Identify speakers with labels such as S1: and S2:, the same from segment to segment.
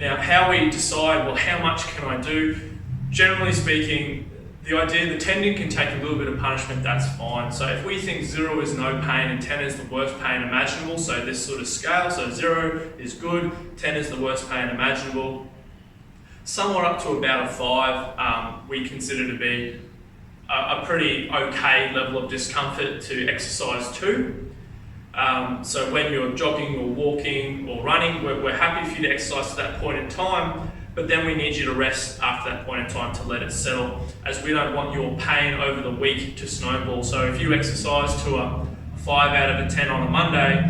S1: Now, how we decide, well, how much can I do? Generally speaking, the idea the tendon can take a little bit of punishment, that's fine. So if we think 0 is no pain and 10 is the worst pain imaginable, so this sort of scale, so 0 is good, 10 is the worst pain imaginable, somewhere up to about a 5 we consider to be a pretty okay level of discomfort to exercise to. So when you're jogging or walking or running, we're happy for you to exercise to that point in time, but then we need you to rest after that point in time to let it settle, as we don't want your pain over the week to snowball. So if you exercise to a 5 out of a 10 on a Monday,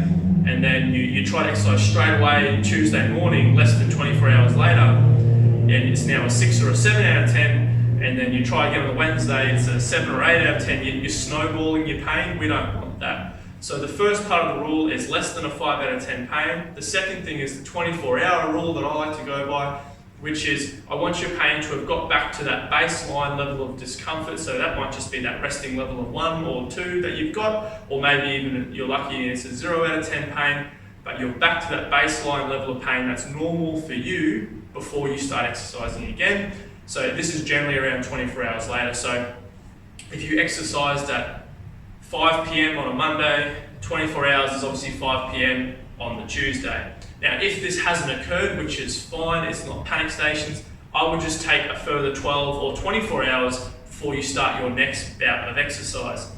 S1: and then you try to exercise straight away Tuesday morning, less than 24 hours later, and it's now a 6 or a 7 out of 10, and then you try again on the Wednesday, it's a 7 or 8 out of 10, you're snowballing your pain. We don't want that. So the first part of the rule is less than a 5 out of 10 pain. The second thing is the 24-hour rule that I like to go by, which is I want your pain to have got back to that baseline level of discomfort. So that might just be that resting level of 1 or 2 that you've got, or maybe even you're lucky and it's a 0 out of 10 pain, but you're back to that baseline level of pain that's normal for you before you start exercising again. So this is generally around 24 hours later. So if you exercised at 5 p.m. on a Monday, 24 hours is obviously 5 p.m. on the Tuesday. Now, if this hasn't occurred, which is fine, it's not panic stations, I would just take a further 12 or 24 hours before you start your next bout of exercise.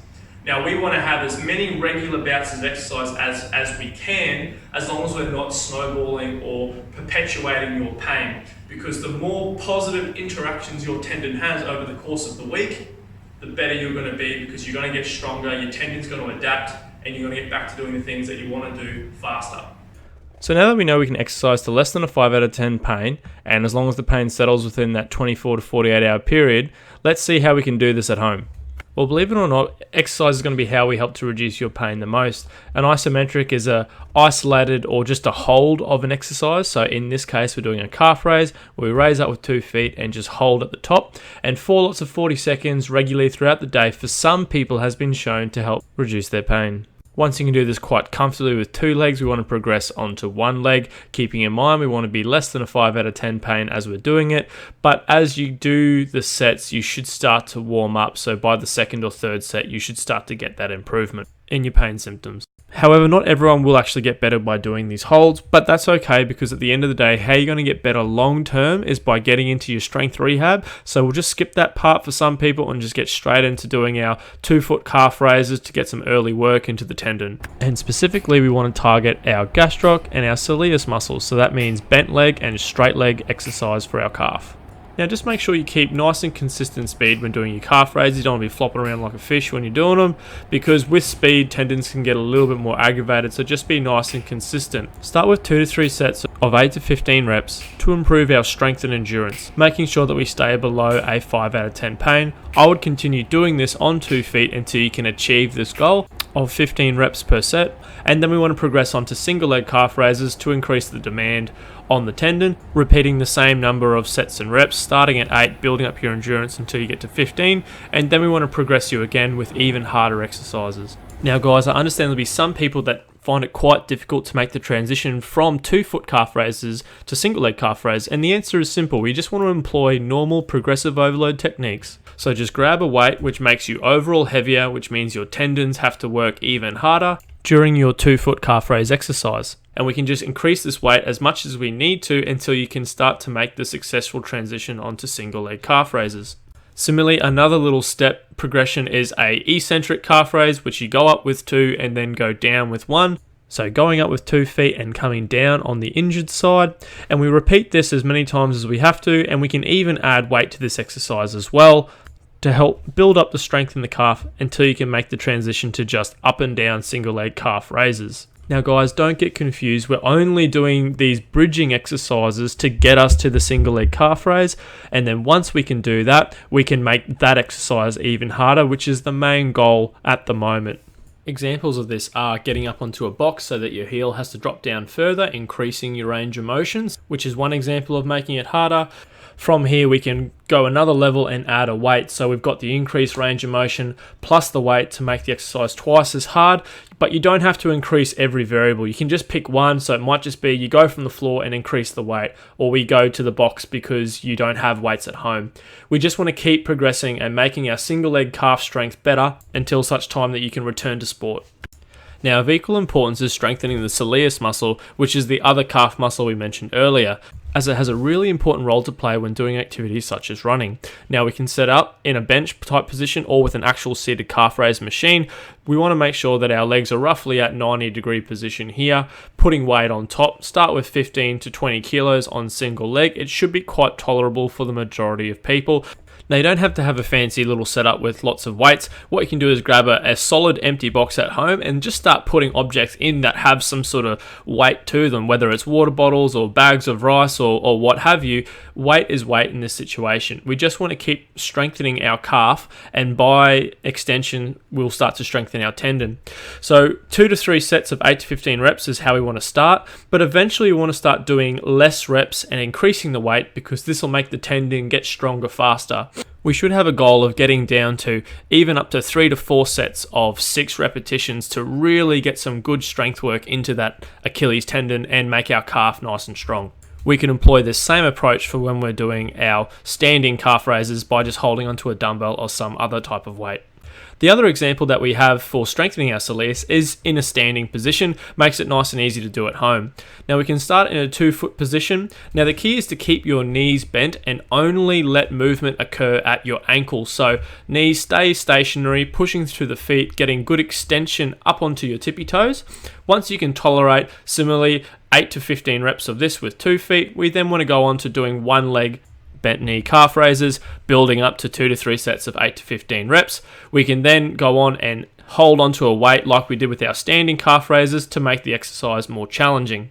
S1: Now, we want to have as many regular bouts of exercise as we can, as long as we're not snowballing or perpetuating your pain. Because the more positive interactions your tendon has over the course of the week, the better you're going to be, because you're going to get stronger, your tendon's going to adapt, and you're going to get back to doing the things that you want to do faster.
S2: So now that we know we can exercise to less than a 5 out of 10 pain, and as long as the pain settles within that 24 to 48 hour period, let's see how we can do this at home. Well, believe it or not, exercise is going to be how we help to reduce your pain the most. An isometric is a isolated or just a hold of an exercise. So in this case, we're doing a calf raise where we raise up with 2 feet and just hold at the top. And 4 lots of 40 seconds regularly throughout the day for some people has been shown to help reduce their pain. Once you can do this quite comfortably with 2 legs, we want to progress onto 1 leg, keeping in mind we want to be less than a 5 out of 10 pain as we're doing it. But as you do the sets, you should start to warm up. So by the 2nd or 3rd set, you should start to get that improvement in your pain symptoms. However, not everyone will actually get better by doing these holds, but that's okay, because at the end of the day, how you're going to get better long term is by getting into your strength rehab. So we'll just skip that part for some people and just get straight into doing our 2-foot calf raises to get some early work into the tendon. And specifically, we want to target our gastroc and our soleus muscles. So that means bent leg and straight leg exercise for our calf. Now just make sure you keep nice and consistent speed when doing your calf raises. You don't want to be flopping around like a fish when you're doing them, because with speed, tendons can get a little bit more aggravated, so just be nice and consistent. Start with 2 to 3 sets of 8 to 15 reps to improve our strength and endurance, making sure that we stay below a 5 out of 10 pain. I would continue doing this on 2 feet until you can achieve this goal of 15 reps per set, and then we want to progress onto single leg calf raises to increase the demand on the tendon, repeating the same number of sets and reps, starting at 8, building up your endurance until you get to 15, and then we want to progress you again with even harder exercises. Now guys, I understand there'll be some people that find it quite difficult to make the transition from 2-foot calf raises to single leg calf raises, and the answer is simple. We just want to employ normal progressive overload techniques. So just grab a weight which makes you overall heavier, which means your tendons have to work even harder during your 2-foot calf raise exercise. And we can just increase this weight as much as we need to until you can start to make the successful transition onto single leg calf raises. Similarly, another little step progression is a eccentric calf raise, which you go up with 2 and then go down with 1. So going up with 2 feet and coming down on the injured side. And we repeat this as many times as we have to, and we can even add weight to this exercise as well to help build up the strength in the calf until you can make the transition to just up and down single leg calf raises. Now guys, don't get confused. We're only doing these bridging exercises to get us to the single leg calf raise. And then once we can do that, we can make that exercise even harder, which is the main goal at the moment. Examples of this are getting up onto a box so that your heel has to drop down further, increasing your range of motions, which is one example of making it harder. From here, we can go another level and add a weight. So we've got the increased range of motion plus the weight to make the exercise twice as hard. but you don't have to increase every variable. You can just pick one, so it might just be you go from the floor and increase the weight, or we go to the box because you don't have weights at home. We just want to keep progressing and making our single leg calf strength better until such time that you can return to sport. Now, of equal importance is strengthening the soleus muscle, which is the other calf muscle we mentioned earlier, as it has a really important role to play when doing activities such as running. Now, we can set up in a bench type position or with an actual seated calf raise machine. We want to make sure that our legs are roughly at 90-degree position here, putting weight on top. Start with 15 to 20 kilos on single leg. It should be quite tolerable for the majority of people. Now, you don't have to have a fancy little setup with lots of weights. What you can do is grab a solid empty box at home and just start putting objects in that have some sort of weight to them, whether it's water bottles or bags of rice or what have you. Weight is weight in this situation. We just want to keep strengthening our calf, and by extension, we'll start to strengthen our tendon. So 2 to 3 sets of 8 to 15 reps is how we want to start, but eventually we want to start doing less reps and increasing the weight because this will make the tendon get stronger faster. We should have a goal of getting down to even up to 3 to 4 sets of 6 repetitions to really get some good strength work into that Achilles tendon and make our calf nice and strong. We can employ this same approach for when we're doing our standing calf raises by just holding onto a dumbbell or some other type of weight. The other example that we have for strengthening our soleus is in a standing position, makes it nice and easy to do at home. Now we can start in a 2-foot position. Now the key is to keep your knees bent and only let movement occur at your ankles. So knees stay stationary, pushing through the feet, getting good extension up onto your tippy toes. Once you can tolerate, similarly, 8 to 15 reps of this with 2 feet, we then want to go on to doing one leg bent knee calf raises, building up to 2 to 3 sets of 8 to 15 reps. We can then go on and hold onto a weight like we did with our standing calf raises to make the exercise more challenging.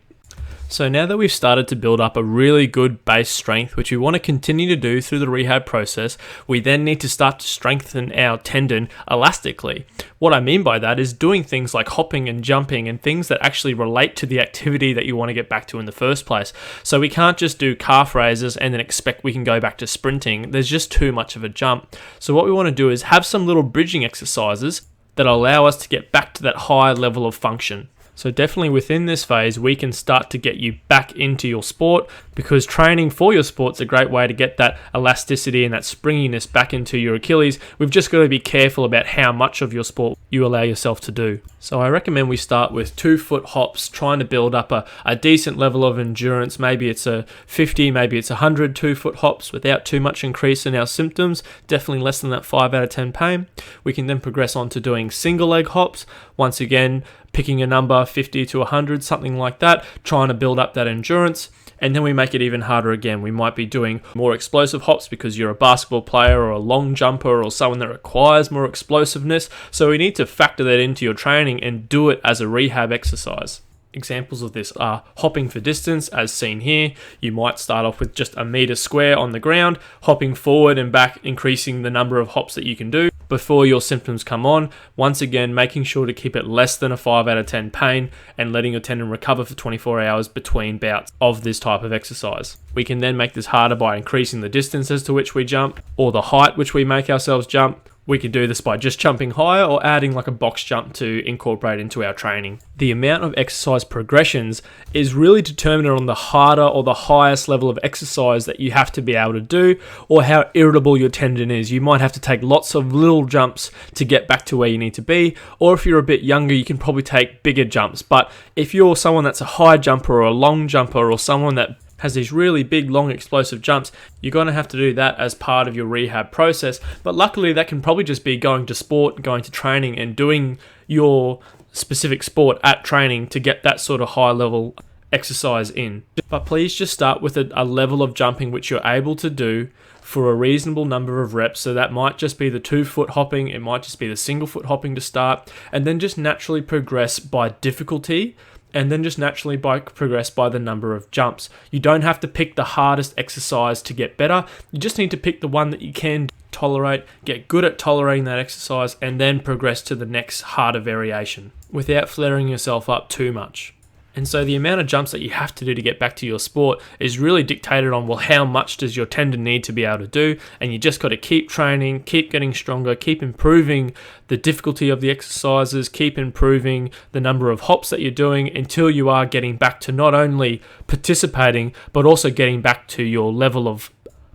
S2: So now that we've started to build up a really good base strength, which we want to continue to do through the rehab process, we then need to start to strengthen our tendon elastically. What I mean by that is doing things like hopping and jumping and things that actually relate to the activity that you want to get back to in the first place. So we can't just do calf raises and then expect we can go back to sprinting. There's just too much of a jump. So what we want to do is have some little bridging exercises that allow us to get back to that high level of function. So definitely within this phase, we can start to get you back into your sport, because training for your sport's a great way to get that elasticity and that springiness back into your Achilles. We've just got to be careful about how much of your sport you allow yourself to do. So I recommend we start with 2-foot hops, trying to build up a decent level of endurance. Maybe it's a 50, maybe it's 100 2-foot hops without too much increase in our symptoms, definitely less than that 5 out of 10 pain. We can then progress on to doing single leg hops. Once again, picking a number 50 to 100, something like that, trying to build up that endurance. And then we make it even harder again. We might be doing more explosive hops because you're a basketball player or a long jumper or someone that requires more explosiveness. So we need to factor that into your training and do it as a rehab exercise. Examples of this are hopping for distance, as seen here. You might start off with just a meter square on the ground, hopping forward and back, increasing the number of hops that you can do before your symptoms come on. Once again, making sure to keep it less than a 5 out of 10 pain and letting your tendon recover for 24 hours between bouts of this type of exercise. We can then make this harder by increasing the distance as to which we jump or the height which we make ourselves jump. We could do this by just jumping higher or adding like a box jump to incorporate into our training. The amount of exercise progressions is really determined on the harder or the highest level of exercise that you have to be able to do, or how irritable your tendon is. You might have to take lots of little jumps to get back to where you need to be, or if you're a bit younger, you can probably take bigger jumps. But if you're someone that's a high jumper or a long jumper or someone that has these really big, long, explosive jumps, you're going to have to do that as part of your rehab process. But luckily, that can probably just be going to sport, going to training, and doing your specific sport at training to get that sort of high level exercise in. But please just start with a level of jumping which you're able to do for a reasonable number of reps. So that might just be the 2-foot hopping, it might just be the single foot hopping to start, and then just naturally progress by difficulty, and then just naturally progress by the number of jumps. You don't have to pick the hardest exercise to get better. You just need to pick the one that you can tolerate, get good at tolerating that exercise, and then progress to the next harder variation without flaring yourself up too much. And so the amount of jumps that you have to do to get back to your sport is really dictated on, well, how much does your tendon need to be able to do? And you just got to keep training, keep getting stronger, keep improving the difficulty of the exercises, keep improving the number of hops that you're doing until you are getting back to not only participating, but also getting back to your level of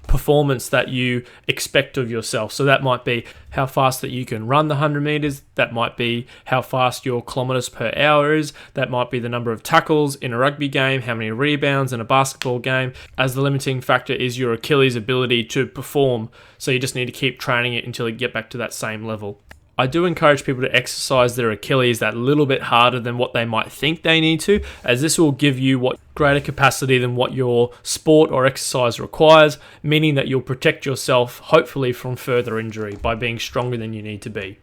S2: performance that you expect of yourself. So that might be how fast that you can run the 100 meters, that might be how fast your kilometers per hour is, that might be the number of tackles in a rugby game, how many rebounds in a basketball game, as the limiting factor is your Achilles ability to perform. So you just need to keep training it until you get back to that same level. I do encourage people to exercise their Achilles that little bit harder than what they might think they need to, as this will give you what greater capacity than what your sport or exercise requires, meaning that you'll protect yourself, hopefully, from further injury by being stronger than you need to be.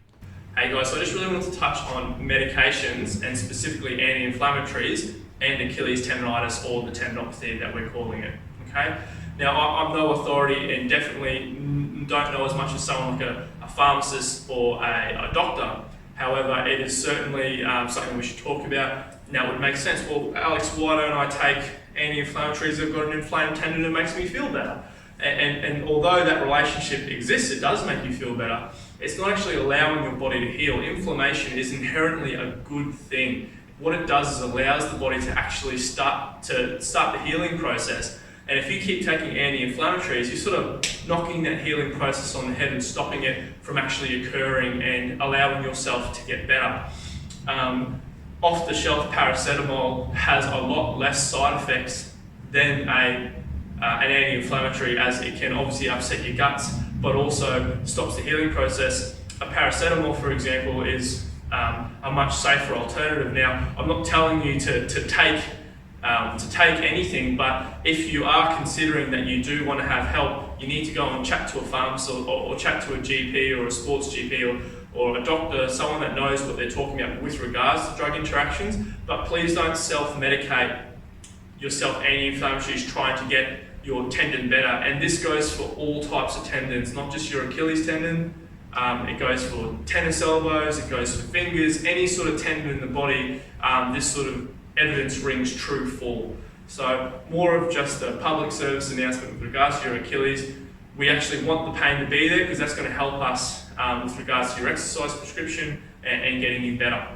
S1: Hey guys, so I just really want to touch on medications and specifically anti-inflammatories and Achilles tendonitis, or the tendinopathy that we're calling it, okay? Now, I'm no authority and definitely don't know as much as someone like a pharmacist or a doctor. However, it is certainly something we should talk about. Now, it would make sense. Well, Alex, why don't I take anti-inflammatories that have got an inflamed tendon that makes me feel better? And although that relationship exists, it does make you feel better. It's not actually allowing your body to heal. Inflammation is inherently a good thing. What it does is allows the body to actually start the healing process. And if you keep taking anti-inflammatories, you're sort of knocking that healing process on the head and stopping it from actually occurring and allowing yourself to get better. Off-the-shelf paracetamol has a lot less side effects than an anti-inflammatory, as it can obviously upset your guts, but also stops the healing process. A paracetamol, for example, is a much safer alternative. Now, I'm not telling you to take anything, but if you are considering that you do want to have help, you need to go and chat to a pharmacist or chat to a GP or a sports GP or a doctor, someone that knows what they're talking about with regards to drug interactions. But please don't self-medicate yourself anti-inflammatories trying to get your tendon better. And this goes for all types of tendons, not just your Achilles tendon. It goes for tennis elbows, it goes for fingers, any sort of tendon in the body. This sort of evidence rings true for. So more of just a public service announcement with regards to your Achilles. We actually want the pain to be there because that's going to help us with regards to your exercise prescription and getting you better.